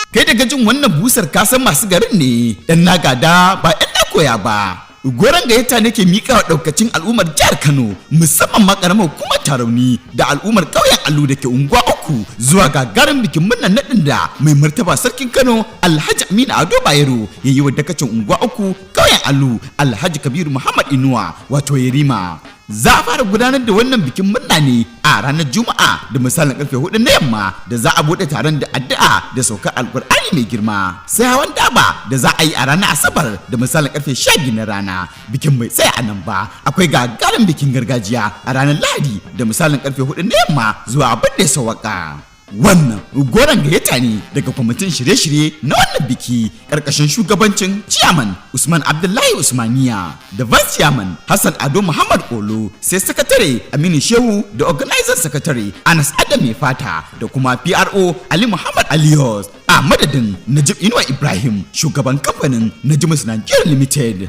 Kai daga jin wannan busar kasan masu garin ne, dan na gada ba ɗan na koya ba. Goron gayyata ne ke mika wa daukacin al'ummar jihar Kano musamman ma karamar hukumar Tarauni da al'ummar ƙauyen Allu da ke unguwa 3 zuwa gagarin bikin murnar naɗin da mai martaba sarkin Kano Alhaji Aminu Ado Bayero ya yi wa dakacin unguwa 3 ƙauyen Allu Alhaji Kabiru Muhammad Inuwa wato Yerima. Za a fara gudanar da wannan bikin murna ne a ranar Juma'a da misalin karfe 4 na yamma da za a bude taron da addu'a da saukar Alkur'ani mai girma. Sai hawan daba da za a yi a ranar Asabar da misalin karfe 12 na rana. Bikin bai tsaya a nan ba, akwai gagarin bikin gargajiya a ranar Lahadi da misalin karfe 4 na yamma zuwa abin da ya sawaka. Wannan goron gayyata ne daga kwamitin shirye-shirye na wannan biki karkashin shugabancin Chairman Usman Abdullahi Usmaniya da Vice Chairman Hassan Ado Muhammad Olo, sai Sakatare Aminu Shehu da Organizer Secretary Anas Adam Mai Fata da kuma PRO Ali Muhammad Aliyos a madadin Najib Inuwa Ibrahim, shugaban kamfanin Najimus Nigeria Limited.